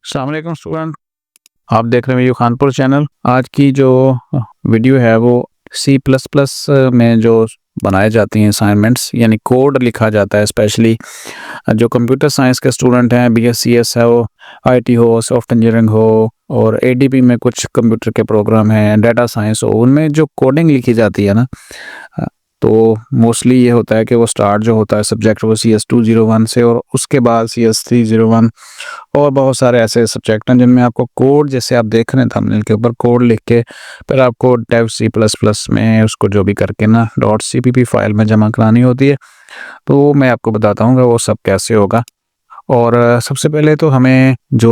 अस्सलाम वालेकुम स्टूडेंट, आप देख रहे हैं खानपुर चैनल। आज की जो वीडियो है वो सी प्लस प्लस में जो बनाए जाती हैं असाइनमेंट्स, यानी कोड लिखा जाता है। स्पेशली जो कंप्यूटर साइंस के स्टूडेंट हैं, BSc हो, IT हो, सॉफ्ट इंजीनियरिंग हो, और ADP में कुछ कंप्यूटर के प्रोग्राम हैं, डाटा साइंस हो, उनमें जो कोडिंग लिखी जाती है ना, तो मोस्टली ये होता है कि वो स्टार्ट जो होता है सब्जेक्ट वो CS201 से, और उसके बाद CS301 और बहुत सारे ऐसे सब्जेक्ट हैं जिनमें आपको कोड, जैसे आप देख रहे हैं थंबनेल के ऊपर, कोड लिख के फिर आपको डेव C++ में उसको जो भी करके ना .cpp फाइल में जमा करानी होती है। तो मैं आपको बताता हूँ कि वो सब कैसे होगा। और सबसे पहले तो हमें जो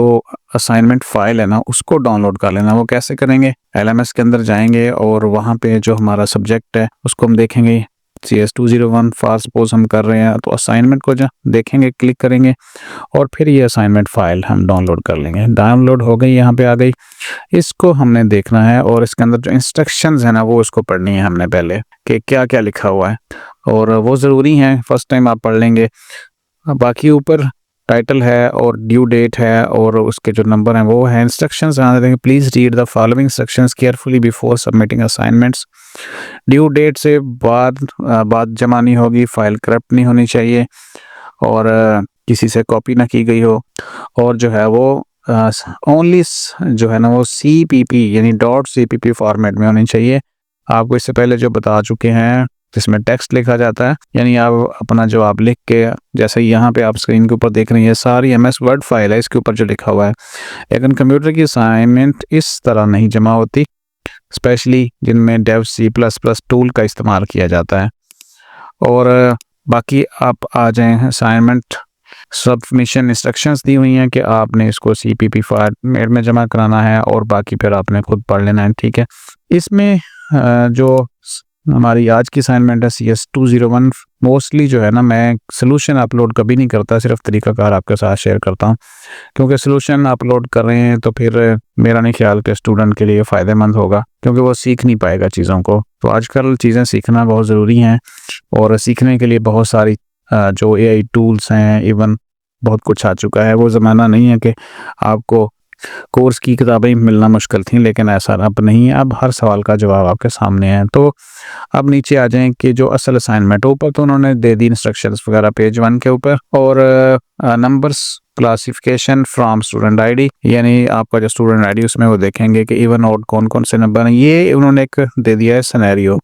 असाइनमेंट फाइल है ना उसको डाउनलोड कर लेना। वो कैसे करेंगे? LMS के अंदर जाएंगे और वहाँ पे जो हमारा सब्जेक्ट है उसको हम देखेंगे। CS201 फॉर सपोज हम कर रहे हैं, तो असाइनमेंट को जो देखेंगे, क्लिक करेंगे और फिर ये असाइनमेंट फाइल हम डाउनलोड कर लेंगे। डाउनलोड हो गई, यहाँ पे आ गई। इसको हमने देखना है और इसके अंदर जो इंस्ट्रक्शंस है ना वो उसको पढ़नी है हमने पहले, कि क्या क्या लिखा हुआ है, और वो ज़रूरी है। फर्स्ट टाइम आप पढ़ लेंगे। बाकी ऊपर टाइटल है और ड्यू डेट है और उसके जो नंबर हैं वो है। इंस्ट्रक्शंस यहाँ देखेंगे, please read the following instructions carefully before submitting assignments. Due date से बाद जमा नहीं होगी, फाइल करप्ट नहीं होनी चाहिए, और किसी से कॉपी ना की गई हो, और जो है वो ओनली जो है ना वो CPP यानी .cpp फॉर्मेट में होनी चाहिए। आपको इससे पहले जो बता चुके हैं, जिसमें टेक्स्ट लिखा जाता है, यानी आप अपना जवाब लिख के, जैसे यहाँ पे आप स्क्रीन के ऊपर देख रहे हैं, ये सारी MS वर्ड फाइल है, इसके ऊपर जो लिखा हुआ है। लेकिन कंप्यूटर की असाइनमेंट इस तरह नहीं जमा होती, स्पेशली जिनमें डेव C++ टूल का इस्तेमाल किया जाता है। और बाकी आप आ जाएँ असाइनमेंट सबमिशन इंस्ट्रक्शंस दी हुई हैं कि आपने इसको CPP फॉर्मेट में जमा कराना है, और बाकी फिर आपने खुद पढ़ लेना है, ठीक है। इसमें जो हमारी आज की असाइनमेंट है CS201, मोस्टली जो है ना मैं सलूशन अपलोड कभी नहीं करता, सिर्फ तरीकाकार आपके साथ शेयर करता हूँ, क्योंकि सलूशन अपलोड कर रहे हैं तो फिर मेरा नहीं ख्याल कि स्टूडेंट के लिए फ़ायदेमंद होगा, क्योंकि वो सीख नहीं पाएगा चीज़ों को। तो आजकल चीज़ें सीखना बहुत ज़रूरी हैं, और सीखने के लिए बहुत सारी जो AI टूल्स हैं, इवन बहुत कुछ आ चुका है। वो ज़माना नहीं है कि आपको कोर्स की किताबें मिलना मुश्किल थी, लेकिन ऐसा अब नहीं है। अब हर सवाल का जवाब आपके सामने है। तो अब नीचे आ जाएं कि जो असल असाइनमेंट, ऊपर तो उन्होंने दे दी इंस्ट्रक्शंस वगैरह पेज 1 के ऊपर, और numbers classification from student ID, यानी आपका जो स्टूडेंट ID उसमें वो देखेंगे कि इवन और कौन कौन से नंबर हैं। ये उन्होंने एक दे दिया है सिनेरियो।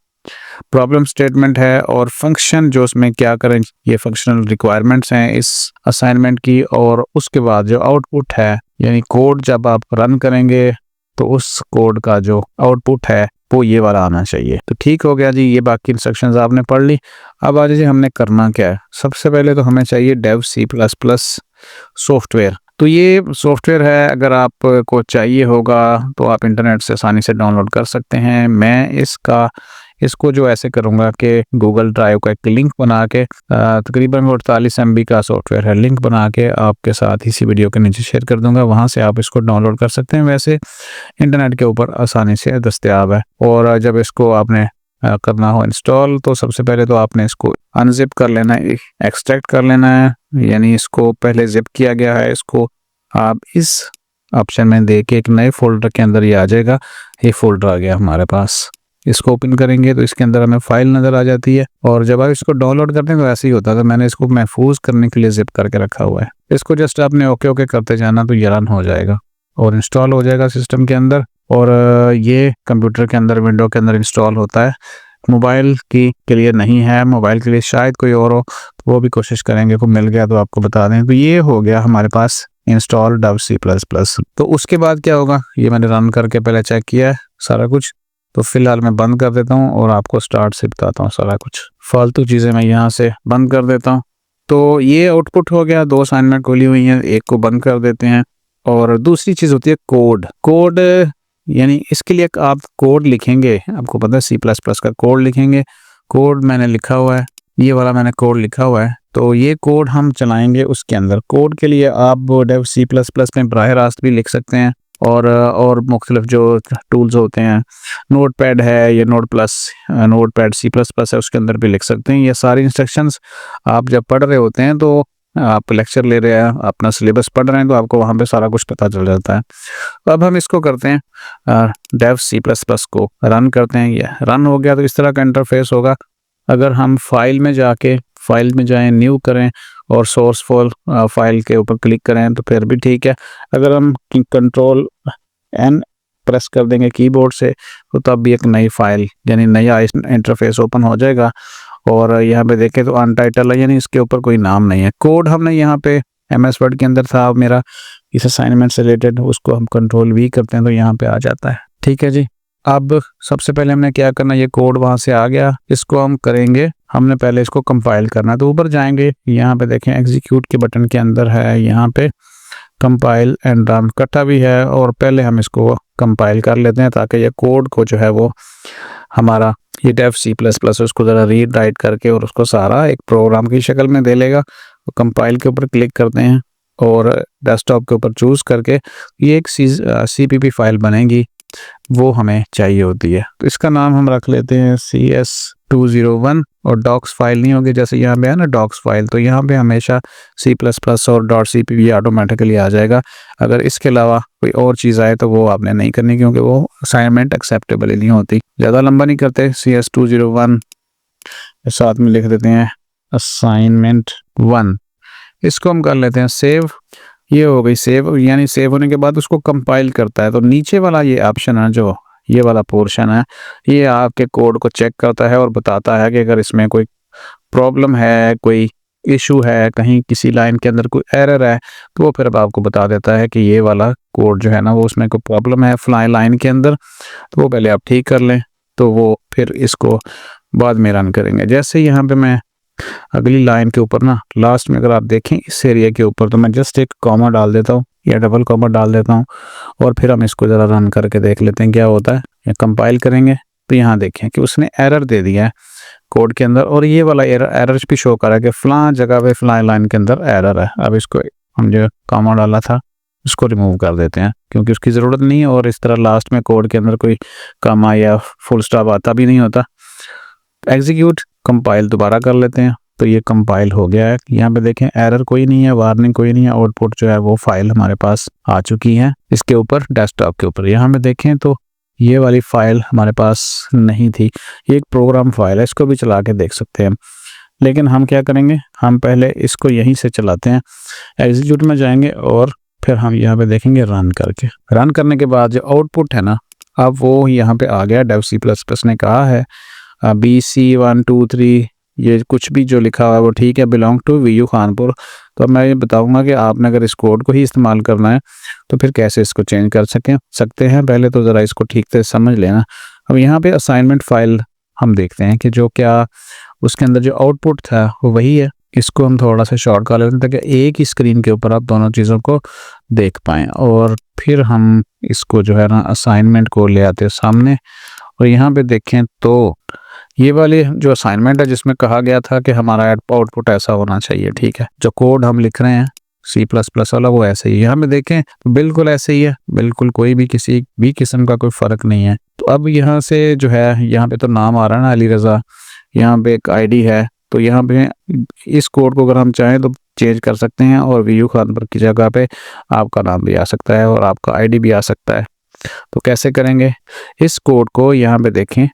प्रॉब्लम स्टेटमेंट है, और फंक्शन जो उसमें क्या करें, ये फंक्शनल रिक्वायरमेंट्स हैं इस असाइनमेंट की। और उसके बाद जो आउटपुट है, यानी कोड जब आप रन करेंगे तो उस कोड का जो आउटपुट है वो ये वाला आना चाहिए। तो ठीक हो गया जी, ये बाकी इंस्ट्रक्शंस आपने पढ़ ली। अब आ जाइए हमने करना क्या है। सबसे पहले तो हमें चाहिए डेव C++ सॉफ्टवेयर। तो ये सॉफ्टवेयर है, अगर आपको चाहिए होगा तो आप इंटरनेट से आसानी से डाउनलोड कर सकते हैं। मैं इसको जो ऐसे करूँगा कि गूगल ड्राइव का एक लिंक बना के, तकरीबन 48 MB का सॉफ्टवेयर है, लिंक बना के आपके साथ इसी वीडियो के नीचे शेयर कर दूंगा, वहाँ से आप इसको डाउनलोड कर सकते हैं। वैसे इंटरनेट के ऊपर आसानी से दस्तयाब है। और जब इसको आपने करना हो इंस्टॉल, तो सबसे पहले तो आपने इसको अनजिप कर लेना है, एक्सट्रैक्ट कर लेना है, यानी इसको पहले जिप किया गया है, इसको आप इस ऑप्शन में दे के एक नए फोल्डर के अंदर ये आ जाएगा। ये फोल्डर आ गया हमारे पास। इसको ओपन करेंगे तो इसके अंदर हमें फाइल नज़र आ जाती है, और जब आप इसको डाउनलोड करते हैं तो ऐसे ही होता है। तो मैंने इसको महफूज करने के लिए जिप करके रखा हुआ है। इसको जस्ट आपने ओके करते जाना, तो ये रन हो जाएगा और इंस्टॉल हो जाएगा सिस्टम के अंदर। और ये कंप्यूटर के अंदर, विंडो के अंदर इंस्टॉल होता है। मोबाइल के लिए नहीं है, मोबाइल के लिए शायद कोई और हो, तो वो भी कोशिश करेंगे, को मिल गया तो आपको बता दें। तो ये हो गया हमारे पास इंस्टॉल डेव C++। तो उसके बाद क्या होगा, ये मैंने रन करके पहले चेक किया है सारा कुछ। तो फिलहाल मैं बंद कर देता हूँ और आपको स्टार्ट से बताता हूँ सारा कुछ। फालतू चीज़ें मैं यहाँ से बंद कर देता हूँ। तो ये आउटपुट हो गया, 2 असाइनमेंट खुली हुई हैं, एक को बंद कर देते हैं। और दूसरी चीज़ होती है कोड, यानी इसके लिए आप कोड लिखेंगे। आपको पता है C++ का कोड लिखेंगे। कोड मैंने लिखा हुआ है, ये वाला मैंने कोड लिखा हुआ है। तो ये कोड हम चलाएंगे उसके अंदर। कोड के लिए आप डेव C++ में बराह रास्त भी लिख सकते हैं, और मुख्तलिफ जो टूल्स होते हैं, नोटपैड है या नोटपैड C++ है, उसके अंदर भी लिख सकते हैं। ये सारी इंस्ट्रक्शंस आप जब पढ़ रहे होते हैं तो आप लेक्चर ले रहे हैं, अपना सिलेबस पढ़ रहे हैं, तो आपको वहाँ पे सारा कुछ पता चल जाता है। तो अब हम इसको करते हैं डेव सी प्लस प्लस को रन करते हैं। ये रन हो गया तो इस तरह का इंटरफेस होगा। अगर हम फाइल में जाएं, न्यू करें और सोर्स फाइल के ऊपर क्लिक करें तो फिर भी ठीक है। अगर हम कंट्रोल एन प्रेस कर देंगे कीबोर्ड से तो तब भी एक नई फाइल यानी नया इंटरफेस ओपन हो जाएगा। और यहाँ पे देखें तो अनटाइटल है, यानी इसके ऊपर कोई नाम नहीं है। कोड हमने यहाँ पे MS वर्ड के अंदर था मेरा इस असाइनमेंट से रिलेटेड, उसको हम कंट्रोल V करते हैं तो यहाँ पे आ जाता है। ठीक है जी। अब सबसे पहले हमने क्या करना, ये कोड वहाँ से आ गया, इसको हम करेंगे, हमने पहले इसको कंपाइल करना है। तो ऊपर जाएंगे, यहाँ पे देखें एग्जीक्यूट के बटन के अंदर है यहाँ पे कंपाइल एंड रन कटा भी है, और पहले हम इसको कंपाइल कर लेते हैं ताकि ये कोड को जो है वो हमारा ये डेव सी प्लस प्लस उसको ज़रा रीड राइट करके और उसको सारा एक प्रोग्राम की शक्ल में दे लेगा। तो कंपाइल के ऊपर क्लिक करते हैं और डेस्कटॉप के ऊपर चूज़ करके ये एक CPP फाइल बनेगी, वो हमें चाहिए होती है। तो इसका नाम हम रख लेते हैं CS201, और डॉक्स फाइल नहीं होगी, जैसे यहाँ पे है ना डॉक्स फाइल, तो यहाँ पे हमेशा C++ और .cpp ऑटोमेटिकली आ जाएगा। अगर इसके अलावा कोई और चीज़ आए तो वो आपने नहीं करनी, क्योंकि वो असाइनमेंट एक्सेप्टेबल ही नहीं होती। ज़्यादा लंबा नहीं करते, CS201 साथ में लिख देते हैं असाइनमेंट 1, इसको हम कर लेते हैं सेव। ये हो गई सेव, यानी सेव होने के बाद उसको कंपाइल करता है। तो नीचे वाला ये ऑप्शन है, जो ये वाला पोर्शन है, ये आपके कोड को चेक करता है और बताता है कि अगर इसमें कोई प्रॉब्लम है, कोई इशू है, कहीं किसी लाइन के अंदर कोई एरर है, तो वो फिर अब आपको बता देता है कि ये वाला कोड जो है ना वो उसमें कोई प्रॉब्लम है फ्लाई लाइन के अंदर, तो वो पहले आप ठीक कर लें, तो वो फिर इसको बाद में रन करेंगे। जैसे यहाँ पे मैं अगली लाइन के ऊपर ना लास्ट में अगर आप देखें इस एरिया के ऊपर, तो मैं जस्ट एक कॉमा डाल देता हूँ या डबल कॉमा डाल देता हूँ, और फिर हम इसको ज़रा रन करके देख लेते हैं क्या होता है। या कंपाइल करेंगे तो यहाँ देखें कि उसने एरर दे दिया है कोड के अंदर, और ये वाला एरर भी शो कर रहा है कि फ़लाँ जगह पे फ़लाँ लाइन के अंदर एरर है। अब इसको हम जो कॉमा डाला था उसको रिमूव कर देते हैं, क्योंकि उसकी ज़रूरत नहीं है, और इस तरह लास्ट में कोड के अंदर कोई कॉमा या फुल स्टॉप आता भी नहीं होता। एग्जीक्यूट कंपाइल दोबारा कर लेते हैं, तो ये कंपाइल हो गया है। यहाँ पे देखें एरर कोई नहीं है, वार्निंग कोई नहीं है, आउटपुट जो है वो फाइल हमारे पास आ चुकी है इसके ऊपर डेस्कटॉप के ऊपर। यहाँ पे देखें तो ये वाली फाइल हमारे पास नहीं थी, ये एक प्रोग्राम फाइल है, इसको भी चला के देख सकते हैं। लेकिन हम क्या करेंगे, हम पहले इसको यहीं से चलाते हैं, एग्जीक्यूट में जाएंगे और फिर हम यहाँ पे देखेंगे रन करके। रन करने के बाद जो आउटपुट है ना, अब वो यहाँ पे आ गया। डेव C++ ने कहा है BC123 ये कुछ भी जो लिखा हुआ है वो ठीक है, बिलोंग टू VU खानपुर। तो अब मैं ये बताऊंगा कि आपने अगर इस कोड को ही इस्तेमाल करना है तो फिर कैसे इसको चेंज कर सकते हैं। पहले तो ज़रा इसको ठीक से समझ लेना। अब यहाँ पे असाइनमेंट फाइल हम देखते हैं कि जो क्या उसके अंदर जो आउटपुट था वो वही है। इसको हम थोड़ा सा शॉर्ट कर लेते हैं ताकि एक ही स्क्रीन के ऊपर आप दोनों चीज़ों को देख पाएँ, और फिर हम इसको जो है ना असाइनमेंट को ले आते हैं सामने। और यहाँ पे देखें तो ये वाली जो असाइनमेंट है जिसमें कहा गया था कि हमारा आउटपुट ऐसा होना चाहिए, ठीक है, जो कोड हम लिख रहे हैं C++ वाला वो ऐसे ही है। यहाँ पे देखें तो बिल्कुल ऐसे ही है, बिल्कुल कोई भी किसी भी किस्म का कोई फ़र्क नहीं है। तो अब यहाँ से जो है, यहाँ पे तो नाम आ रहा है ना अली रज़ा, यहाँ पे एक ID है, तो यहाँ पे इस कोड को अगर हम चाहें तो चेंज कर सकते हैं, और VU खानपुर की जगह पे आपका नाम भी आ सकता है और आपका ID भी आ सकता है। तो कैसे करेंगे, इस कोड को यहाँ पे देखें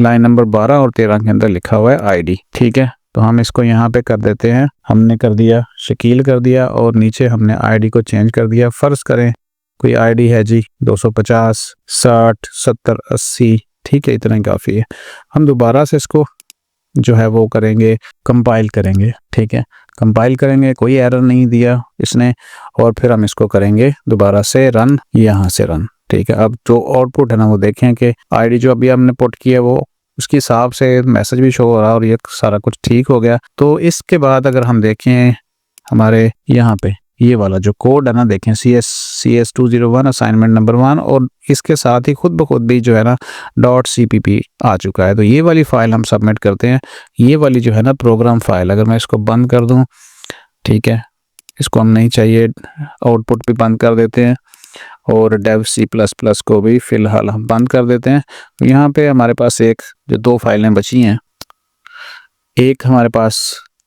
लाइन नंबर 12 और 13 के अंदर लिखा हुआ है ID, ठीक है। तो हम इसको यहाँ पे कर देते हैं, हमने कर दिया शकील कर दिया, और नीचे हमने ID को चेंज कर दिया। फ़र्ज़ करें कोई ID है जी 250 60 70 80, ठीक है, इतना ही काफ़ी है। हम दोबारा से इसको जो है वो करेंगे, कंपाइल करेंगे, ठीक है, कंपाइल करेंगे, कोई एरर नहीं दिया इसने, और फिर हम इसको करेंगे दोबारा से रन, यहाँ से रन, ठीक है। अब जो आउटपुट है ना वो देखें कि ID जो अभी हमने पुट किया वो उसके हिसाब से मैसेज भी शो हो रहा है और ये सारा कुछ ठीक हो गया। तो इसके बाद अगर हम देखें हमारे यहाँ पे ये वाला जो कोड है ना, देखें CS201 असाइनमेंट नंबर 1, और इसके साथ ही खुद ब खुद भी जो है ना .cpp आ चुका है। तो ये वाली फ़ाइल हम सबमिट करते हैं। ये वाली जो है ना प्रोग्राम फाइल, अगर मैं इसको बंद कर दूं, ठीक है, इसको हम नहीं चाहिए, आउटपुट भी बंद कर देते हैं, और डेव C++ को भी फ़िलहाल हम बंद कर देते हैं। तो यहाँ पे हमारे पास एक जो 2 फाइलें बची हैं, एक हमारे पास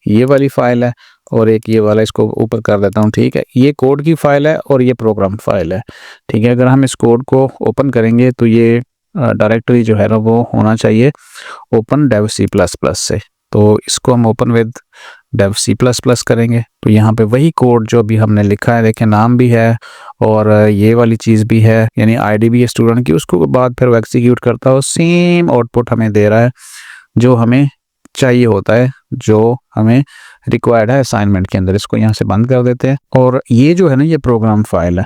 ये वाली फ़ाइल है और एक ये वाला इसको ऊपर कर देता हूँ, ठीक है। ये कोड की फाइल है और ये प्रोग्राम फाइल है, ठीक है। अगर हम इस कोड को ओपन करेंगे तो ये डायरेक्टरी जो है ना वो होना चाहिए open Dev C plus plus से। तो इसको हम open with Dev C plus plus करेंगे तो यहाँ पे वही कोड जो अभी हमने लिखा है, देखें नाम भी है और ये वाली चीज़ भी है, यानी आईडी भी है स्टूडेंट की, उसको बाद फिर वो एग्जीक्यूट करता है, सेम आउटपुट हमें दे रहा है जो हमें चाहिए होता है, जो हमें रिक्वायर्ड है असाइनमेंट के अंदर। इसको यहाँ से बंद कर देते हैं। और ये जो है ना ये प्रोग्राम फाइल है,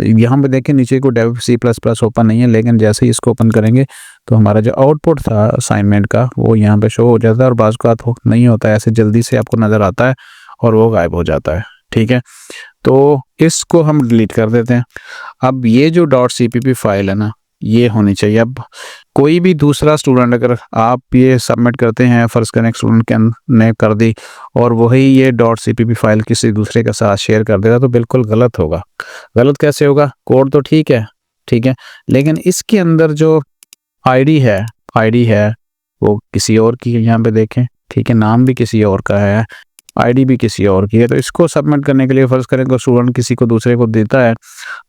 यहाँ पे देखें नीचे को Dev C plus plus open नहीं है, लेकिन जैसे ही इसको ओपन करेंगे तो हमारा जो आउटपुट था असाइनमेंट का वो यहाँ पे शो हो जाता है। और बाज़ का नहीं होता है ऐसे जल्दी से आपको नज़र आता है और वो गायब हो जाता है, ठीक है। तो इसको हम डिलीट कर देते हैं। अब ये जो .cpp फाइल है ना ये होनी चाहिए। अब कोई भी दूसरा स्टूडेंट अगर आप ये सबमिट करते हैं, फर्ज करें स्टूडेंट के ने कर दी और वही ये .cpp फाइल किसी दूसरे के साथ शेयर कर देगा तो बिल्कुल गलत होगा। गलत कैसे होगा? कोड तो ठीक है, ठीक है, लेकिन इसके अंदर जो आईडी है वो किसी और की है, यहाँ पे देखें, ठीक है। नाम भी किसी और का है, आईडी भी किसी और की है। तो इसको सबमिट करने के लिए फर्ज करें कि स्टूडेंट किसी को दूसरे को देता है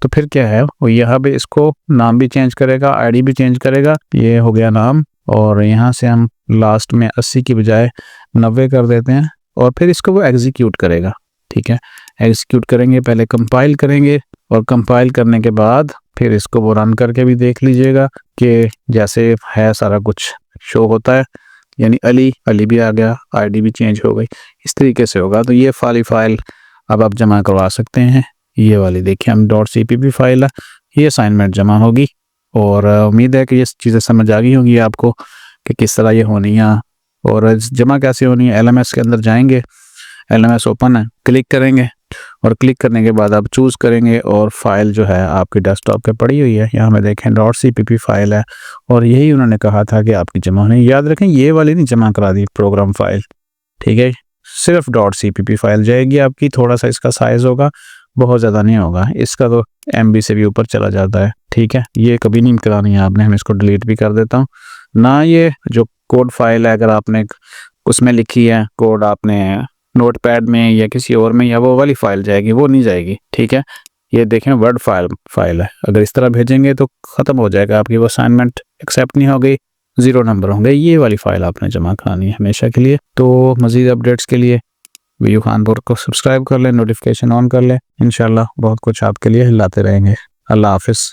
तो फिर क्या है वो यहाँ पे इसको नाम भी चेंज करेगा, आईडी भी चेंज करेगा। ये हो गया नाम और यहाँ से हम लास्ट में 80 की बजाय 90 कर देते हैं और फिर इसको वो एग्जीक्यूट करेगा, ठीक है। एग्जीक्यूट करेंगे, पहले कंपाइल करेंगे और कंपाइल करने के बाद फिर इसको वो रन करके भी देख लीजिएगा कि जैसे है सारा कुछ शो होता है, यानी अली भी आ गया, आईडी भी चेंज हो गई, इस तरीके से होगा। तो ये फाइल अब आप जमा करवा सकते हैं। ये वाली देखिए हम .cpp फाइल है, ये असाइनमेंट जमा होगी और उम्मीद है कि ये चीज़ें समझ आ गई होंगी आपको कि किस तरह ये होनी है और जमा कैसे होनी है। LMS के अंदर जाएंगे, LMS ओपन है, क्लिक करेंगे और क्लिक करने के बाद आप चूज़ करेंगे और फाइल जो है आपकी डेस्कटॉप पे पड़ी हुई है, यहाँ में देखें .cpp फाइल है और यही उन्होंने कहा था कि आपकी जमा होनी। याद रखें ये वाली नहीं जमा करा दी प्रोग्राम फाइल, ठीक है, सिर्फ .cpp फाइल जाएगी आपकी। थोड़ा सा इसका साइज़ होगा, बहुत ज़्यादा नहीं होगा, इसका तो MB से भी ऊपर चला जाता है, ठीक है। ये कभी नहीं करानी है आपने, हम इसको डिलीट भी कर देता हूँ ना। ये जो कोड फाइल है अगर आपने उसमें लिखी है कोड आपने नोटपैड में या किसी और में, या वो वाली फाइल जाएगी, वो नहीं जाएगी, ठीक है। ये देखें वर्ड फाइल है, अगर इस तरह भेजेंगे तो ख़त्म हो जाएगा आपकी वो असाइनमेंट, एक्सेप्ट नहीं होगी, 0 नंबर होंगे। ये वाली फाइल आपने जमा करानी है हमेशा के लिए। तो मज़ीद अपडेट्स के लिए वीयू खानपुर को सब्सक्राइब कर लें, नोटिफिकेशन ऑन कर लें, इंशाल्लाह बहुत कुछ आपके लिए लाते रहेंगे। अल्लाह हाफिज़।